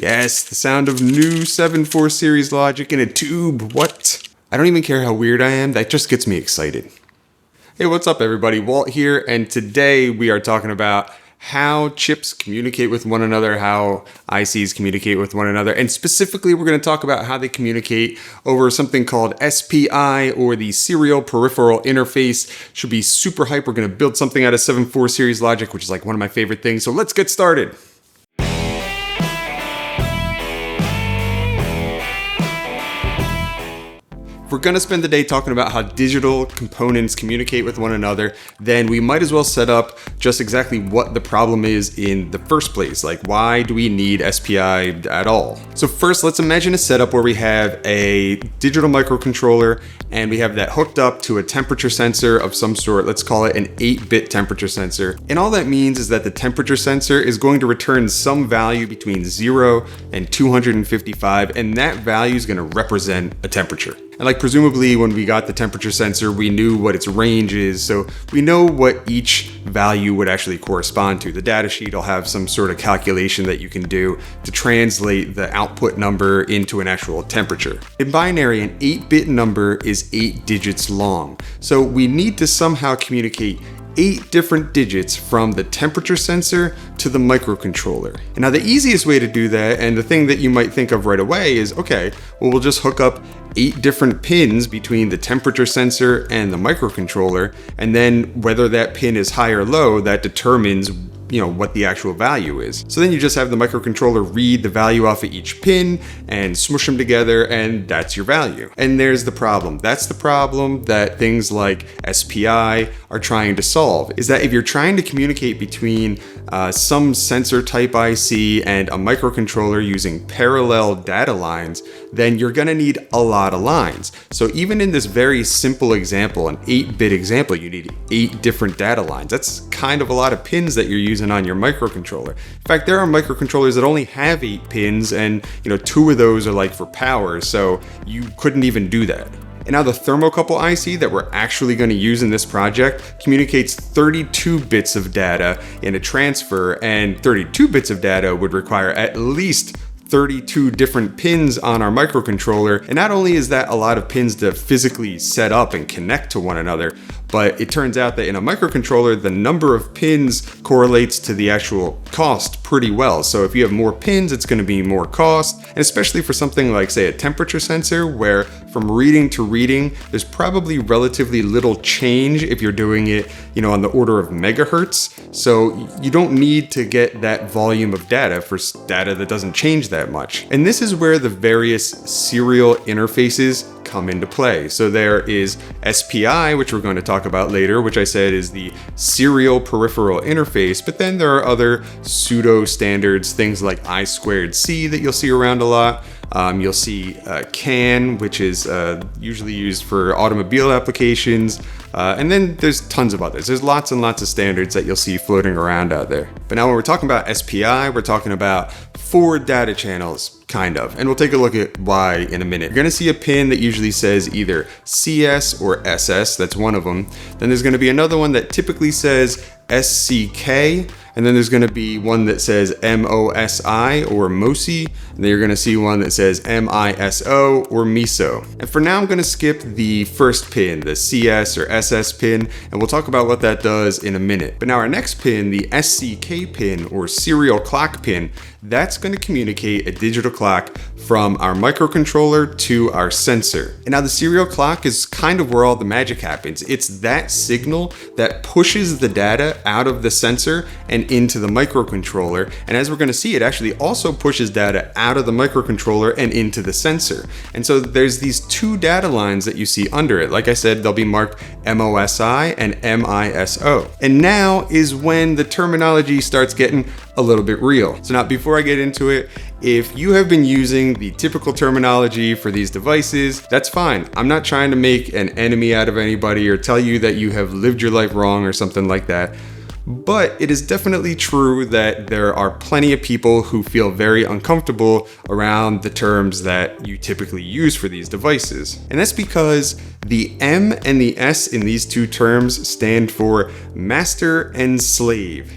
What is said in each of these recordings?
Yes, the sound of new 7.4 series logic in a tube. What? I don't even care how weird I am, that just gets me excited. Hey, what's up everybody? Walt here, and today we are talking about how chips communicate with one another, how ICs communicate with one another, and specifically we're going to talk about how they communicate over something called SPI, or the Serial Peripheral Interface. Should be super hype. We're going to build something out of 7.4 series logic, which is like one of my favorite things, so let's get started. If we're going to spend the day talking about how digital components communicate with one another, then we might as well set up just exactly what the problem is in the first place. Like, why do we need SPI at all? So first, let's imagine a setup where we have a digital microcontroller and we have that hooked up to a temperature sensor of some sort. Let's call it an 8-bit temperature sensor. And all that means is that the temperature sensor is going to return some value between 0 and 255, and that value is going to represent a temperature. And like presumably when we got the temperature sensor, we knew what its range is, so we know what each value would actually correspond to. The datasheet will have some sort of calculation that you can do to translate the output number into an actual temperature. In binary, an 8-bit number is 8 digits long, so we need to somehow communicate 8 different digits from the temperature sensor to the microcontroller. And now the easiest way to do that, and the thing that you might think of right away, is okay, well, we'll just hook up 8 different pins between the temperature sensor and the microcontroller, and then whether that pin is high or low, that determines what the actual value is. So then you just have the microcontroller read the value off of each pin and smush them together, and that's your value. And there's the problem. That's the problem that things like SPI are trying to solve, is that if you're trying to communicate between some sensor type IC and a microcontroller using parallel data lines, then you're gonna need a lot of lines. So even in this very simple example, an 8-bit example, you need 8 different data lines. That's kind of a lot of pins that you're using on your microcontroller. In fact, there are microcontrollers that only have 8 pins, and 2 of those are like for power, so you couldn't even do that. And now the thermocouple IC that we're actually going to use in this project communicates 32 bits of data in a transfer, and 32 bits of data would require at least 32 different pins on our microcontroller. And not only is that a lot of pins to physically set up and connect to one another, but it turns out that in a microcontroller, the number of pins correlates to the actual cost pretty well. So if you have more pins, it's going to be more cost. And especially for something like, say, a temperature sensor, where from reading to reading, there's probably relatively little change if you're doing it, on the order of megahertz. So you don't need to get that volume of data for data that doesn't change that much. And this is where the various serial interfaces come into play. So there is SPI, which we're going to talk about later, which I said is the Serial Peripheral Interface, but then there are other pseudo standards, things like I2C that you'll see around a lot. You'll see CAN, which is usually used for automobile applications, and then there's tons of others. There's lots and lots of standards that you'll see floating around out there. But now when we're talking about SPI, we're talking about 4 data channels, kind of, and we'll take a look at why in a minute. You're going to see a pin that usually says either CS or SS, that's one of them. Then there's going to be another one that typically says SCK, and then there's going to be one that says MOSI or MOSI, and then you're going to see one that says MISO or MISO. And for now, I'm going to skip the first pin, the CS or SS pin, and we'll talk about what that does in a minute. But now our next pin, the SCK pin or serial clock pin, that's going to communicate a digital clock from our microcontroller to our sensor. And now the serial clock is kind of where all the magic happens. It's that signal that pushes the data out of the sensor and into the microcontroller. And as we're going to see, it actually also pushes data out of the microcontroller and into the sensor. And so there's these 2 data lines that you see under it. Like I said, they'll be marked MOSI and MISO. And now is when the terminology starts getting a little bit real. So now, before I get into it, if you have been using the typical terminology for these devices, that's fine. I'm not trying to make an enemy out of anybody or tell you that you have lived your life wrong or something like that. But it is definitely true that there are plenty of people who feel very uncomfortable around the terms that you typically use for these devices. And that's because the M and the S in these 2 terms stand for master and slave.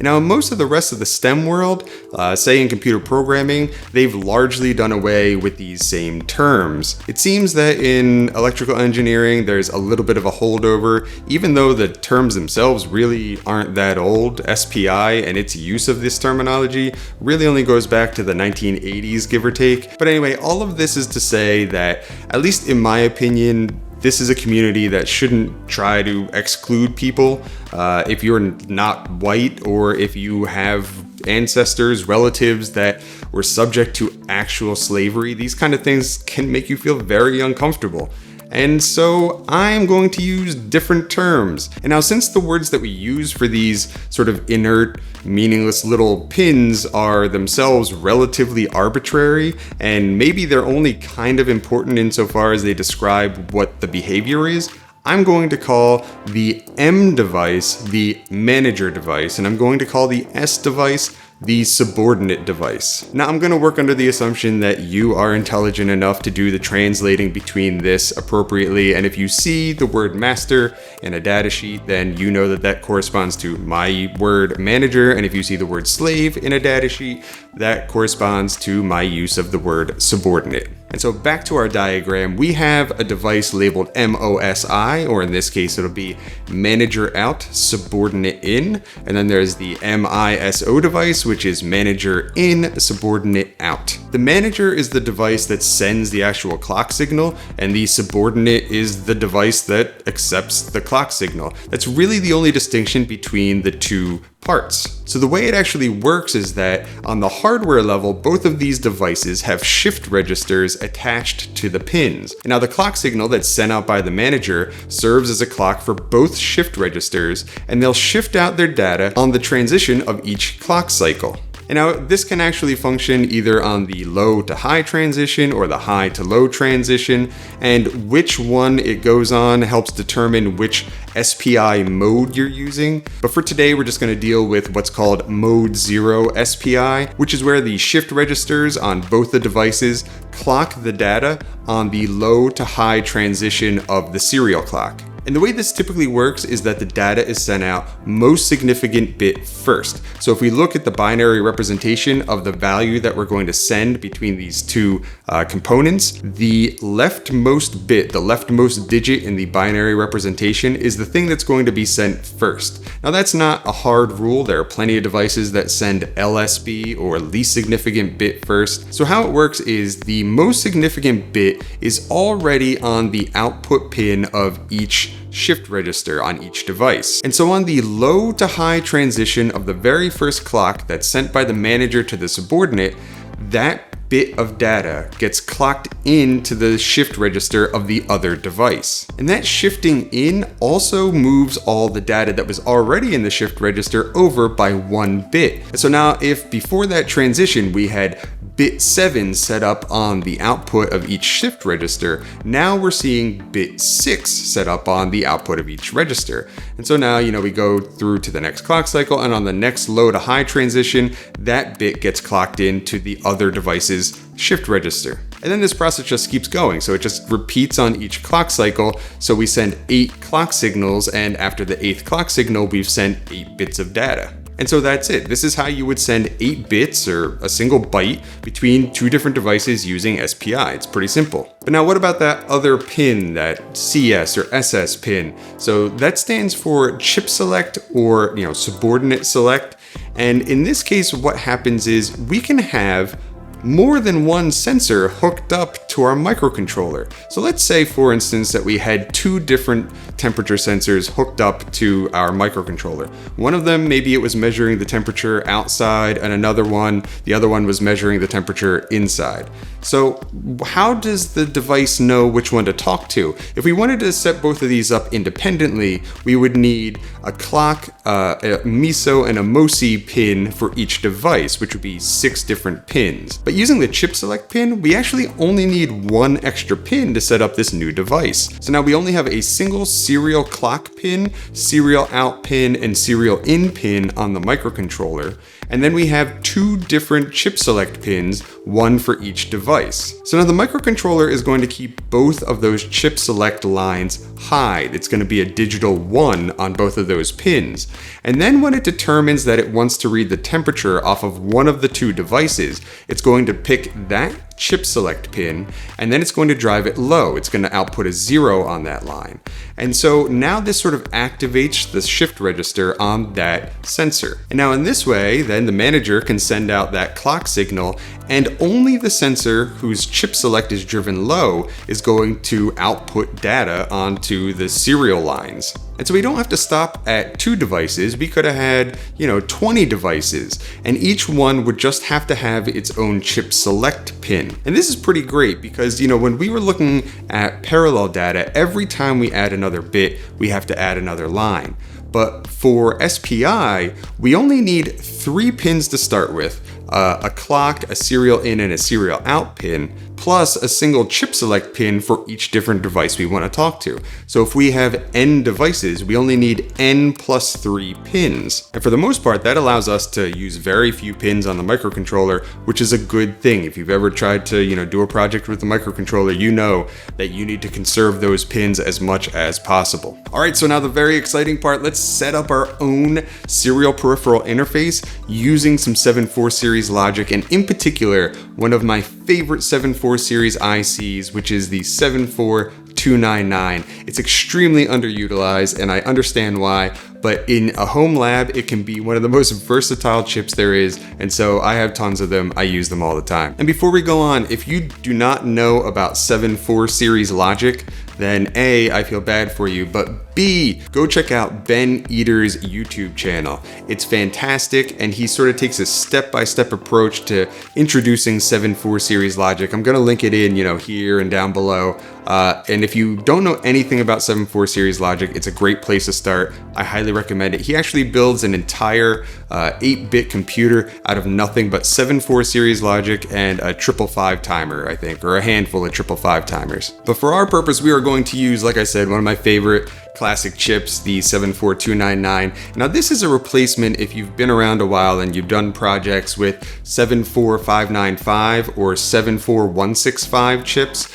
Now, in most of the rest of the STEM world, say in computer programming, they've largely done away with these same terms. It seems that in electrical engineering, there's a little bit of a holdover, even though the terms themselves really aren't that old. SPI and its use of this terminology really only goes back to the 1980s, give or take. But anyway, all of this is to say that, at least in my opinion, this is a community that shouldn't try to exclude people. If you're not white, or if you have ancestors, relatives that were subject to actual slavery, these kind of things can make you feel very uncomfortable. And so I'm going to use different terms. And now, since the words that we use for these sort of inert, meaningless little pins are themselves relatively arbitrary, and maybe they're only kind of important insofar as they describe what the behavior is, I'm going to call the M device the manager device, and I'm going to call the S device the subordinate device. Now, I'm going to work under the assumption that you are intelligent enough to do the translating between this appropriately, and if you see the word master in a datasheet, then you know that that corresponds to my word manager, and if you see the word slave in a datasheet, that corresponds to my use of the word subordinate. And so back to our diagram, we have a device labeled MOSI, or in this case, it'll be manager out, subordinate in. And then there's the MISO device, which is manager in, subordinate out. The manager is the device that sends the actual clock signal, and the subordinate is the device that accepts the clock signal. That's really the only distinction between the two parts. So the way it actually works is that on the hardware level, both of these devices have shift registers attached to the pins. Now, the clock signal that's sent out by the manager serves as a clock for both shift registers, and they'll shift out their data on the transition of each clock cycle. And now this can actually function either on the low to high transition or the high to low transition, and which one it goes on helps determine which SPI mode you're using. But for today, we're just going to deal with what's called mode 0 SPI, which is where the shift registers on both the devices clock the data on the low to high transition of the serial clock. And the way this typically works is that the data is sent out most significant bit first. So if we look at the binary representation of the value that we're going to send between these two components, the leftmost bit, the leftmost digit in the binary representation is the thing that's going to be sent first. Now, that's not a hard rule. There are plenty of devices that send LSB, or least significant bit first. So how it works is the most significant bit is already on the output pin of each shift register on each device. And so on the low to high transition of the very first clock that's sent by the manager to the subordinate, that bit of data gets clocked into the shift register of the other device. And that shifting in also moves all the data that was already in the shift register over by 1 bit. And so now, if before that transition we had bit 7 set up on the output of each shift register, now we're seeing bit 6 set up on the output of each register. And so now, we go through to the next clock cycle, and on the next low to high transition, that bit gets clocked into the other device's shift register. And then this process just keeps going. So it just repeats on each clock cycle. So we send 8 clock signals, and after the 8th clock signal, we've sent 8 bits of data. And so that's it. This is how you would send 8 bits, or a single byte, between two different devices using SPI. It's pretty simple. But now what about that other pin, that CS or SS pin? So that stands for chip select, or subordinate select. And in this case, what happens is we can have more than one sensor hooked up to our microcontroller. So let's say, for instance, that we had 2 different temperature sensors hooked up to our microcontroller. One of them, maybe it was measuring the temperature outside, and the other one was measuring the temperature inside. So how does the device know which one to talk to? If we wanted to set both of these up independently, we would need a clock, a MISO, and a MOSI pin for each device, which would be 6 different pins. But using the chip select pin, we actually only need need one extra pin to set up this new device. So now we only have a single serial clock pin, serial out pin, and serial in pin on the microcontroller. And then we have two different chip select pins, one for each device. So now the microcontroller is going to keep both of those chip select lines high. It's going to be a digital 1 on both of those pins. And then when it determines that it wants to read the temperature off of one of the two devices, it's going to pick that chip select pin, and then it's going to drive it low. It's going to output a 0 on that line. And so now this sort of activates the shift register on that sensor. And now in this way, then the manager can send out that clock signal, and only the sensor whose chip select is driven low is going to output data onto the serial lines. And so we don't have to stop at 2 devices. We could have had, 20 devices, and each one would just have to have its own chip select pin. And this is pretty great because, when we were looking at parallel data, every time we add another bit, we have to add another line. But for SPI, we only need 3 pins to start with, a clock, a serial in, and a serial out pin, plus a single chip select pin for each different device we want to talk to. So if we have n devices, we only need n plus 3 pins. And for the most part, that allows us to use very few pins on the microcontroller, which is a good thing. If you've ever tried to, do a project with the microcontroller, you know that you need to conserve those pins as much as possible. All right, so now the very exciting part, let's set up our own serial peripheral interface using some 7.4 series logic, and in particular, one of my favorite 7.4 series ICs, which is the 74299. It's extremely underutilized, and I understand why, but in a home lab, it can be one of the most versatile chips there is, and so I have tons of them. I use them all the time. And before we go on, if you do not know about 7.4 series logic, then A, I feel bad for you, but B, go check out Ben Eater's YouTube channel. It's fantastic, and he sort of takes a step-by-step approach to introducing 7.4 series logic. I'm gonna link it in, here and down below. And if you don't know anything about 7.4 series logic, it's a great place to start. I highly recommend it. He actually builds an entire 8-bit computer out of nothing but 7.4 series logic and a 555 timer, I think, or a handful of 555 timers. But for our purpose, we are going to use, like I said, one of my favorite classic chips, the 74299. Now this is a replacement if you've been around a while and you've done projects with 74595 or 74165 chips,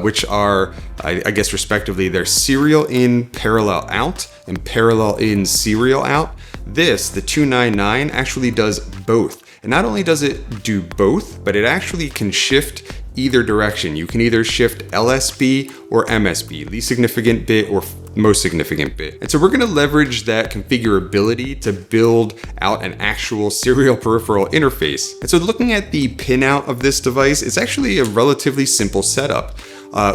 which are, I guess respectively, they're serial in, parallel out, and parallel in, serial out. This, the 299, actually does both. And not only does it do both, but it actually can shift either direction. You can either shift LSB or MSB, least significant bit or most significant bit. And so we're gonna leverage that configurability to build out an actual serial peripheral interface. And so looking at the pinout of this device, it's actually a relatively simple setup.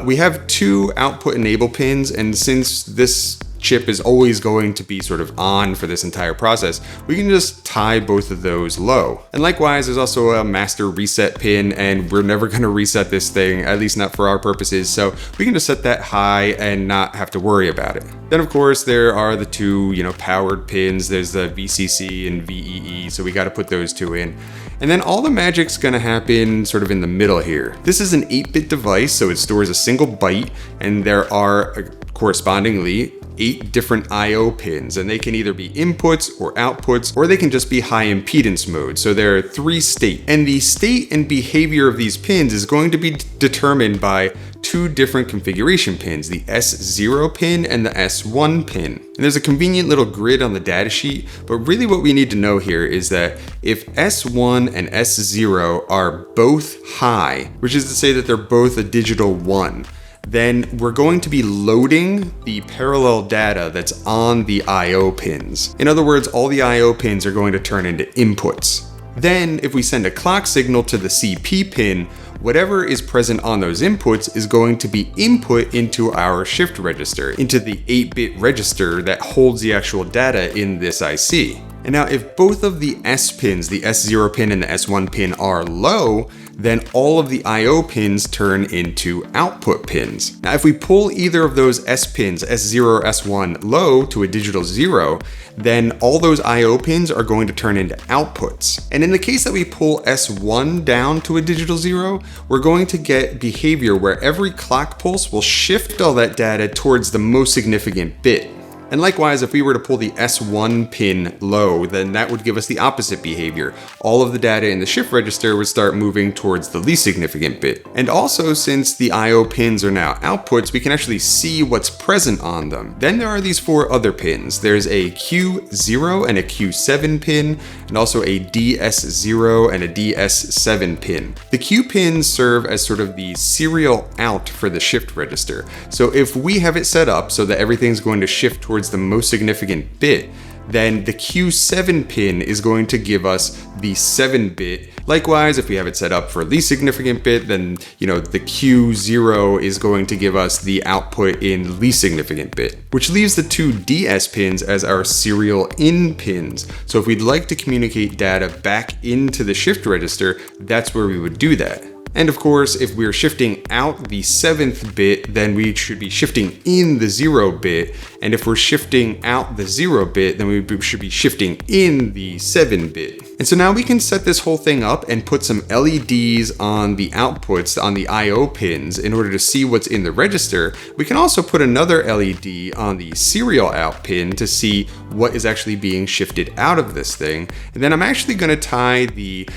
We have 2 output enable pins, and since this chip is always going to be sort of on for this entire process, we can just tie both of those low. And likewise, there's also a master reset pin, and we're never gonna reset this thing, at least not for our purposes, so we can just set that high and not have to worry about it. Then of course, there are the 2, powered pins. There's the VCC and VEE, so we gotta put those 2 in. And then all the magic's gonna happen sort of in the middle here. This is an 8-bit device, so it stores a single byte, and there are correspondingly 8 different I/O pins, and they can either be inputs or outputs, or they can just be high impedance mode. So there are 3 states, and the state and behavior of these pins is going to be determined by 2 different configuration pins, the S0 pin and the S1 pin. And there's a convenient little grid on the datasheet, but really what we need to know here is that if S1 and S0 are both high, which is to say that they're both a digital 1, then we're going to be loading the parallel data that's on the I/O pins. In other words, all the I/O pins are going to turn into inputs. Then, if we send a clock signal to the CP pin, whatever is present on those inputs is going to be input into our shift register, into the 8-bit register that holds the actual data in this IC. And now if both of the S pins, the S0 pin and the S1 pin, are low, then all of the I/O pins turn into output pins. Now, if we pull either of those S pins, S0 or S1, low to a digital 0, then all those I/O pins are going to turn into outputs. And in the case that we pull S1 down to a digital 0, we're going to get behavior where every clock pulse will shift all that data towards the most significant bit. And likewise, if we were to pull the S1 pin low, then that would give us the opposite behavior. All of the data in the shift register would start moving towards the least significant bit. And also, since the I/O pins are now outputs, we can actually see what's present on them. Then there are these 4 other pins. There's a Q0 and a Q7 pin, and also a DS0 and a DS7 pin. The Q pins serve as sort of the serial out for the shift register. So if we have it set up so that everything's going to shift towards the most significant bit, then the Q7 pin is going to give us the 7-bit. Likewise, if we have it set up for least significant bit, then the Q0 is going to give us the output in least significant bit, which leaves the 2 DS pins as our serial in pins. So if we'd like to communicate data back into the shift register, that's where we would do that. And of course, if we're shifting out the 7th bit, then we should be shifting in the 0 bit. And if we're shifting out the 0 bit, then we should be shifting in the 7 bit. And so now we can set this whole thing up and put some LEDs on the outputs, on the I/O pins, in order to see what's in the register. We can also put another LED on the serial out pin to see what is actually being shifted out of this thing. And then I'm actually going to tie the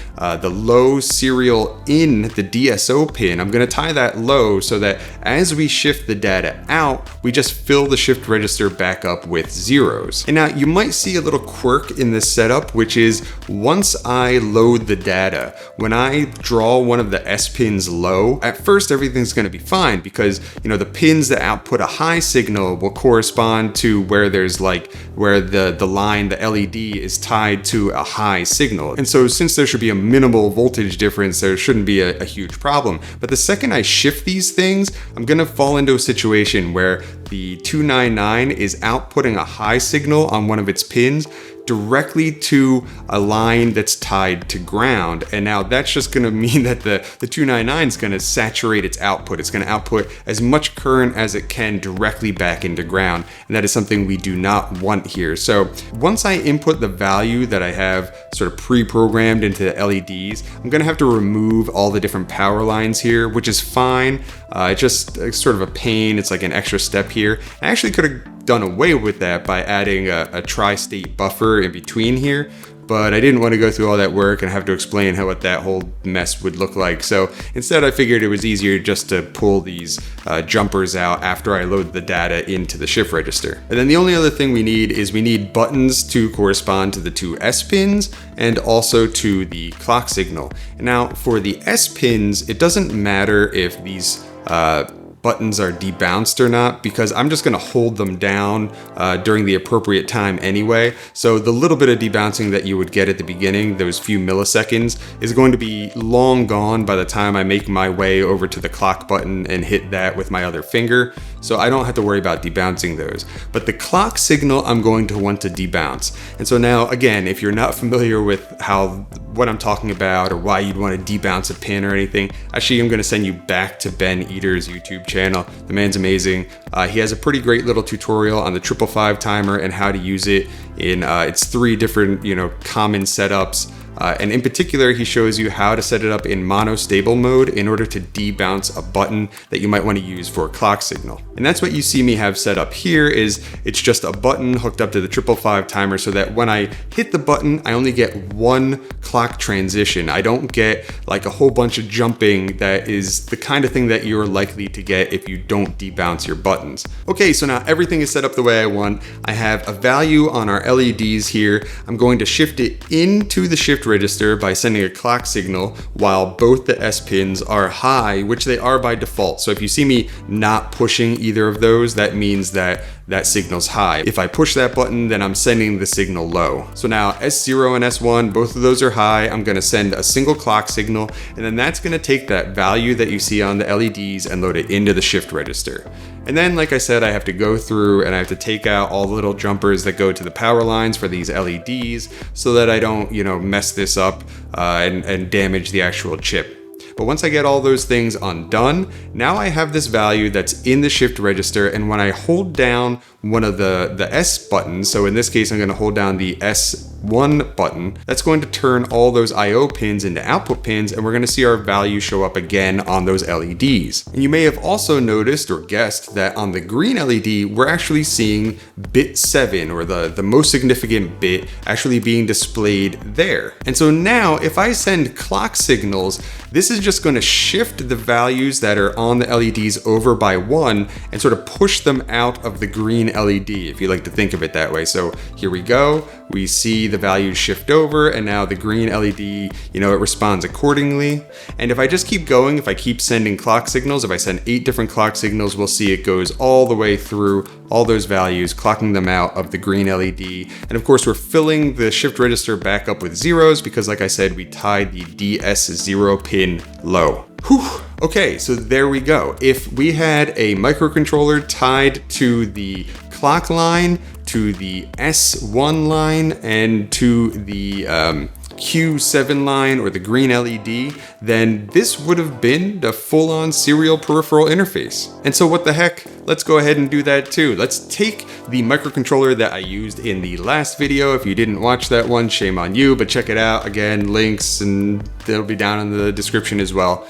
low serial in the DSO pin. I'm going to tie that low so that as we shift the data out, we just fill the shift register back up with zeros. And now you might see a little quirk in this setup, which is once I load the data, when I draw one of the S pins low, at first everything's going to be fine because the pins that output a high signal will correspond to where there's where the line, the LED, is tied to a high signal. And so since there should be a minimal voltage difference, there shouldn't be a huge problem. But the second I shift these things, I'm going to fall into a situation where the 299 is outputting a high signal on one of its pins directly to a line that's tied to ground. And now that's just going to mean that the 299 is going to saturate its output. It's going to output as much current as it can directly back into ground. And that is something we do not want here. So once I input the value that I have sort of pre-programmed into the LEDs, I'm going to have to remove all the different power lines here, which is fine. It's just sort of a pain. It's like an extra step here. I actually could have done away with that by adding a tri-state buffer in between here, but I didn't want to go through all that work and have to explain what that whole mess would look like. So instead I figured it was easier just to pull these jumpers out after I load the data into the shift register. And then the only other thing we need buttons to correspond to the 2 S pins and also to the clock signal. And now for the S pins, it doesn't matter if these buttons are debounced or not, because I'm just going to hold them down during the appropriate time anyway. So the little bit of debouncing that you would get at the beginning, those few milliseconds, is going to be long gone by the time I make my way over to the clock button and hit that with my other finger. So I don't have to worry about debouncing those. But the clock signal, I'm going to want to debounce. And so now, again, if you're not familiar with what I'm talking about or why you'd want to debounce a pin or anything, actually I'm going to send you back to Ben Eater's YouTube channel. The man's amazing. He has a pretty great little tutorial on the 555 timer and how to use it in its 3 different common setups. And in particular, he shows you how to set it up in monostable mode in order to debounce a button that you might want to use for a clock signal. And that's what you see me have set up here. It's just a button hooked up to the 555 timer so that when I hit the button, I only get 1 clock transition. I don't get like a whole bunch of jumping that is the kind of thing that you're likely to get if you don't debounce your buttons. Okay, so now everything is set up the way I want. I have a value on our LEDs here. I'm going to shift it into the shift register by sending a clock signal while both the S pins are high, which they are by default. So if you see me not pushing either of those, that means that signal's high. If I push that button, then I'm sending the signal low. So now S0 and S1, both of those are high. I'm gonna send a single clock signal, and then that's gonna take that value that you see on the LEDs and load it into the shift register. And then, like I said, I have to go through and I have to take out all the little jumpers that go to the power lines for these LEDs so that I don't, mess this up and damage the actual chip. But once I get all those things undone, now I have this value that's in the shift register, and when I hold down one of the S buttons, so in this case I'm going to hold down the S1 button, that's going to turn all those IO pins into output pins, and we're going to see our value show up again on those LEDs. And you may have also noticed or guessed that on the green LED, we're actually seeing bit 7, or the most significant bit, actually being displayed there. And so now if I send clock signals, this is just going to shift the values that are on the LEDs over by 1 and sort of push them out of the green LED, if you like to think of it that way. So here we go. We see the values shift over, and now the green LED, it responds accordingly. And if I just keep going, if I keep sending clock signals, if I send 8 different clock signals, we'll see it goes all the way through all those values, clocking them out of the green LED. And of course, we're filling the shift register back up with zeros because, like I said, we tied the DS0 pin low. Whew. Okay, so there we go. If we had a microcontroller tied to the clock line, to the S1 line, and to the Q7 line, or the green LED, then this would have been the full-on serial peripheral interface. And so what the heck, let's go ahead and do that too. Let's take the microcontroller that I used in the last video. If you didn't watch that one, shame on you, but check it out. Again, links, and they'll be down in the description as well.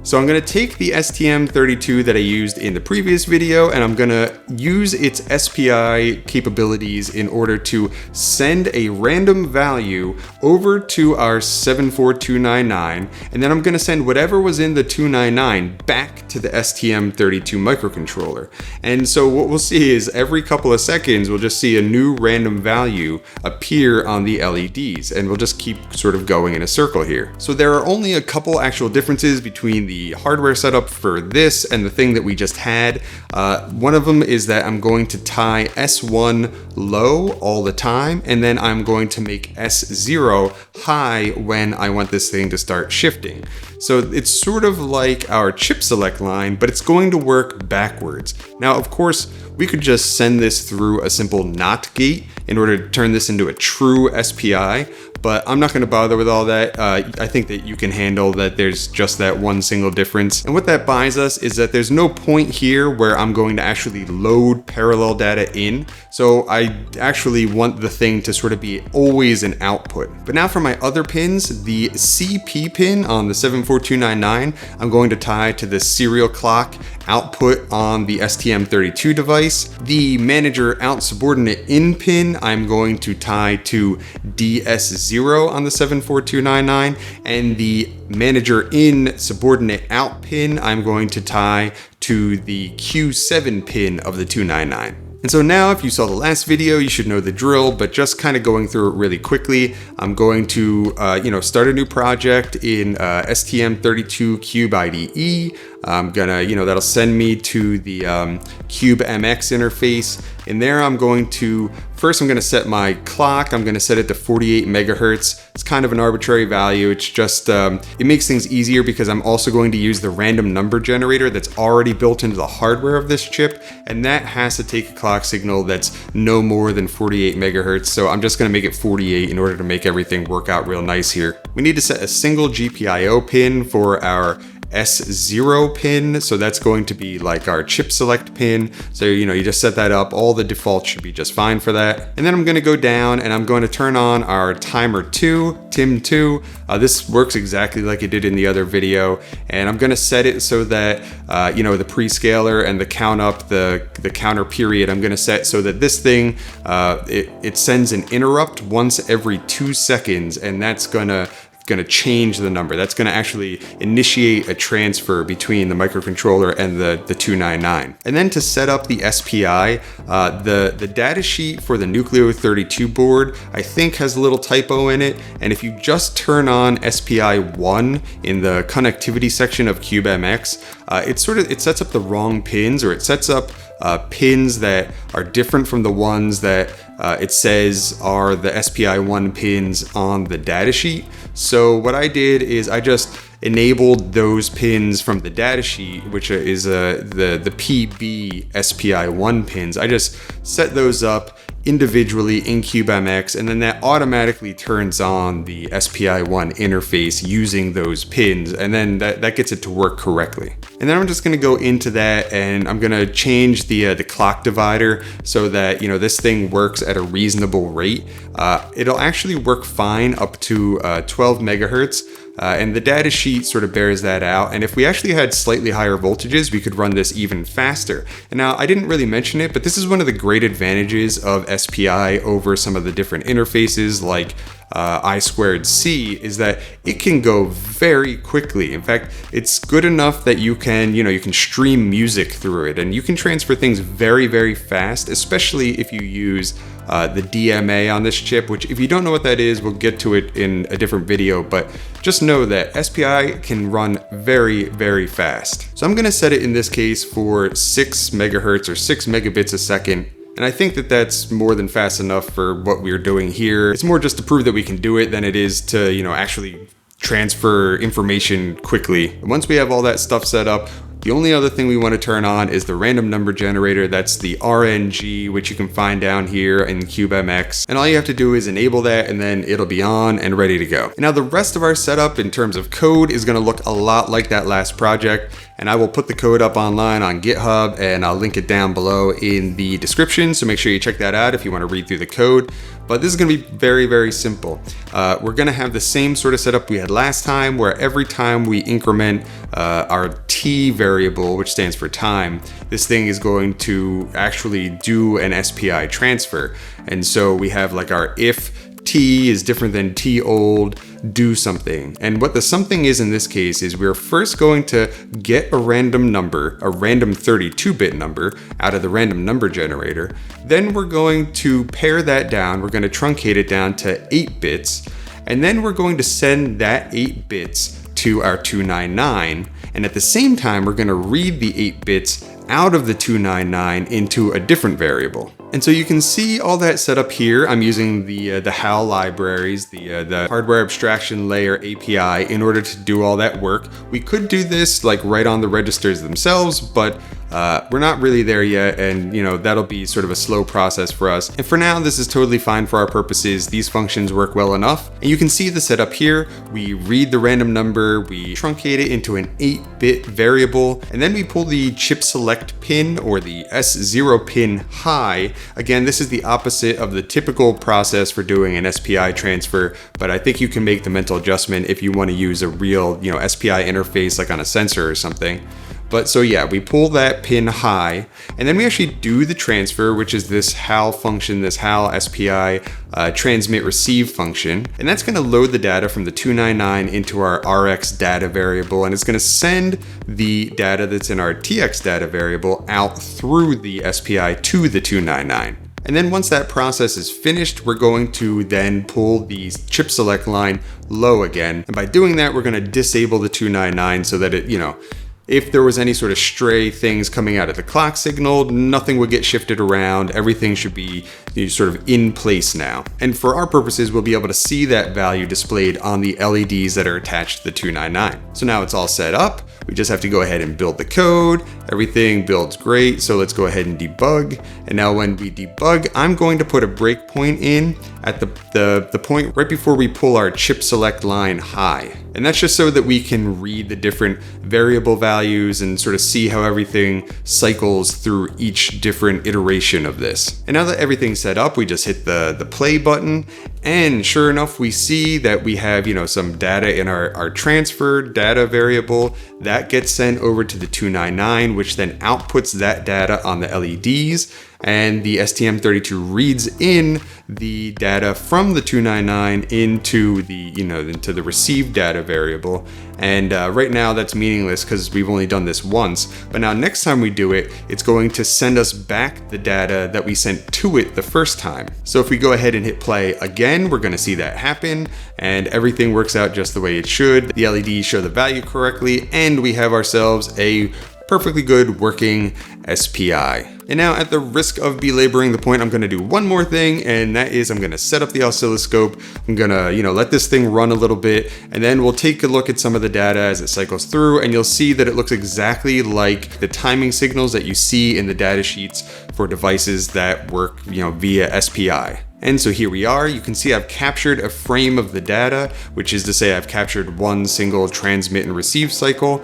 So I'm going to take the STM32 that I used in the previous video, and I'm going to use its SPI capabilities in order to send a random value over to our 74299, and then I'm going to send whatever was in the 299 back to the STM32 microcontroller. And so what we'll see is every couple of seconds we'll just see a new random value appear on the LEDs, and we'll just keep sort of going in a circle here. So there are only a couple actual differences between the hardware setup for this and the thing that we just had. One of them is that I'm going to tie S1 low all the time, and then I'm going to make S0 high when I want this thing to start shifting. So it's sort of like our chip select line, but it's going to work backwards. Now, of course, we could just send this through a simple NOT gate in order to turn this into a true SPI, but I'm not going to bother with all that. I think that you can handle that there's just that one single difference. And what that buys us is that there's no point here where I'm going to actually load parallel data in. So I actually want the thing to sort of be always an output. But now for my other pins, the CP pin on the 74299, I'm going to tie to the serial clock output on the STM32 device. The manager out subordinate in pin, I'm going to tie to DS0 on the 74299, and the manager in subordinate out pin, I'm going to tie to the Q7 pin of the 299. And so now, if you saw the last video, you should know the drill, but just kind of going through it really quickly, I'm going to, start a new project in STM32 Cube IDE. I'm gonna, that'll send me to the Cube MX interface. In there, I'm going to set my clock. I'm gonna set it to 48 megahertz. It's kind of an arbitrary value. It's just, it makes things easier because I'm also going to use the random number generator that's already built into the hardware of this chip, and that has to take a clock signal that's no more than 48 megahertz. So I'm just gonna make it 48 in order to make everything work out real nice here. We need to set a single GPIO pin for our S0 pin, so that's going to be like our chip select pin. So you just set that up. All the defaults should be just fine for that. And then I'm going to go down and I'm going to turn on our timer 2, TIM2. This works exactly like it did in the other video, and I'm going to set it so that the prescaler and the count up, the counter period, I'm going to set so that this thing it sends an interrupt once every 2 seconds, and that's going to change the number. That's going to actually initiate a transfer between the microcontroller and the 299. And then to set up the SPI, the data sheet for the Nucleo 32 board, I think has a little typo in it. And if you just turn on SPI 1 in the connectivity section of Cube MX, it sets up the wrong pins, or it sets up pins that are different from the ones that it says are the SPI1 pins on the datasheet. So what I did is I just enabled those pins from the datasheet, which is the PB SPI1 pins. I just set those up individually in CubeMX, and then that automatically turns on the SPI1 interface using those pins, and then that gets it to work correctly. And then I'm just gonna go into that, and I'm gonna change the clock divider so that, you know, this thing works at a reasonable rate. It'll actually work fine up to 12 megahertz. And the data sheet sort of bears that out. And if we actually had slightly higher voltages, we could run this even faster. And now I didn't really mention it, but this is one of the great advantages of SPI over some of the different interfaces like I2C, is that it can go very quickly. In fact, it's good enough that you can stream music through it, and you can transfer things very, very fast, especially if you use the DMA on this chip, which if you don't know what that is, we'll get to it in a different video, but just know that SPI can run very, very fast. So I'm gonna set it in this case for 6 megahertz or 6 megabits a second. And I think that that's more than fast enough for what we're doing here. It's more just to prove that we can do it than it is to, actually transfer information quickly. And once we have all that stuff set up, the only other thing we want to turn on is the random number generator. That's the RNG, which you can find down here in CubeMX. And all you have to do is enable that, and then it'll be on and ready to go. Now the rest of our setup in terms of code is going to look a lot like that last project. And I will put the code up online on GitHub, and I'll link it down below in the description. So make sure you check that out if you want to read through the code. But this is going to be very, very simple. We're going to have the same sort of setup we had last time, where every time we increment our T variable, which stands for time, this thing is going to actually do an SPI transfer. And so we have like our if T is different than T old, do something. And what the something is in this case is we're first going to get a random number, a random 32-bit number out of the random number generator. Then we're going to pare that down. We're going to truncate it down to 8 bits. And then we're going to send that 8 bits to our 299. And at the same time, we're going to read the 8 bits out of the 299 into a different variable. And so you can see all that set up here. I'm using the HAL libraries, the hardware abstraction layer API, in order to do all that work. We could do this like right on the registers themselves, but we're not really there yet, and that'll be sort of a slow process for us. And for now, this is totally fine for our purposes. These functions work well enough. And you can see the setup here. We read the random number, we truncate it into an 8-bit variable, and then we pull the chip select pin, or the S0 pin, high. Again, this is the opposite of the typical process for doing an SPI transfer, but I think you can make the mental adjustment if you want to use a real, SPI interface like on a sensor or something. But so yeah, we pull that pin high, and then we actually do the transfer, which is this HAL function, this HAL SPI transmit receive function. And that's going to load the data from the 299 into our RX data variable, and it's going to send the data that's in our TX data variable out through the SPI to the 299. And then once that process is finished, we're going to then pull the chip select line low again. And by doing that, we're going to disable the 299 so that it, if there was any sort of stray things coming out of the clock signal, nothing would get shifted around. Everything should be sort of in place now. And for our purposes, we'll be able to see that value displayed on the LEDs that are attached to the 299. So now it's all set up. We just have to go ahead and build the code. Everything builds great. So let's go ahead and debug. And now when we debug, I'm going to put a breakpoint in at the point right before we pull our chip select line high. And that's just so that we can read the different variable values and sort of see how everything cycles through each different iteration of this. And now that everything's set up, we just hit the play button, and sure enough, we see that we have, some data in our transfer data variable that gets sent over to the 299, which then outputs that data on the LEDs. And the STM32 reads in the data from the 299 into the received data variable. And right now that's meaningless because we've only done this once. But now next time we do it, it's going to send us back the data that we sent to it the first time. So if we go ahead and hit play again, we're going to see that happen, and everything works out just the way it should. The LEDs show the value correctly, and we have ourselves a perfectly good working SPI. And now, at the risk of belaboring the point, I'm gonna do one more thing, and that is I'm gonna set up the oscilloscope. I'm gonna, let this thing run a little bit, and then we'll take a look at some of the data as it cycles through, and you'll see that it looks exactly like the timing signals that you see in the data sheets for devices that work, via SPI. And so here we are. You can see I've captured a frame of the data, which is to say I've captured one single transmit and receive cycle.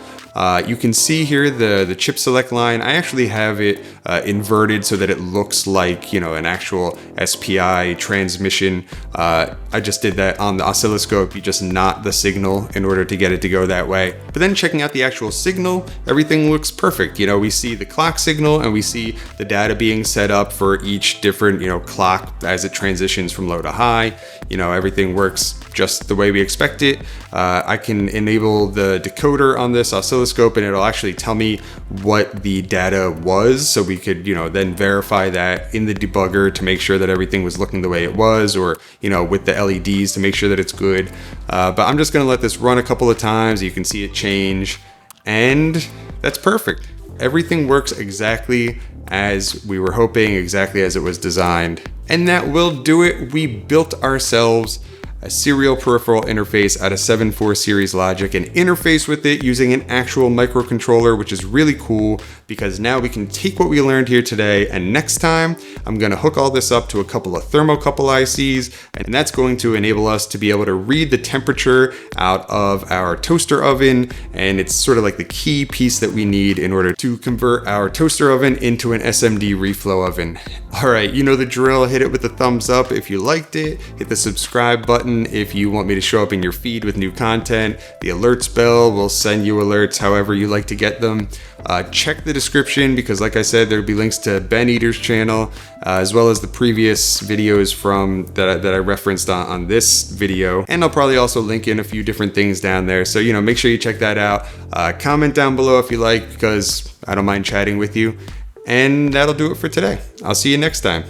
You can see here the chip select line. I actually have it inverted so that it looks like, an actual SPI transmission. I just did that on the oscilloscope. You just knot the signal in order to get it to go that way. But then checking out the actual signal, everything looks perfect. We see the clock signal and we see the data being set up for each different, clock as it transitions from low to high. Everything works just the way we expect it. I can enable the decoder on this oscilloscope and it'll actually tell me what the data was, so we could then verify that in the debugger to make sure that everything was looking the way it was, or with the LEDs to make sure that it's good. But I'm just gonna let this run a couple of times. You can see it change, and that's perfect. Everything works exactly as we were hoping, exactly as it was designed. And that will do it. We built ourselves a serial peripheral interface out of 7.4 series logic and interface with it using an actual microcontroller, which is really cool because now we can take what we learned here today, and next time I'm gonna hook all this up to a couple of thermocouple ICs, and that's going to enable us to be able to read the temperature out of our toaster oven, and it's sort of like the key piece that we need in order to convert our toaster oven into an SMD reflow oven. All right, you know the drill. Hit it with a thumbs up if you liked it. Hit the subscribe button if you want me to show up in your feed with new content. The alerts bell will send you alerts however you like to get them. Check the description because, like I said, there'll be links to Ben Eater's channel as well as the previous videos from that I referenced on this video. And I'll probably also link in a few different things down there. So, make sure you check that out. Comment down below if you like, because I don't mind chatting with you. And that'll do it for today. I'll see you next time.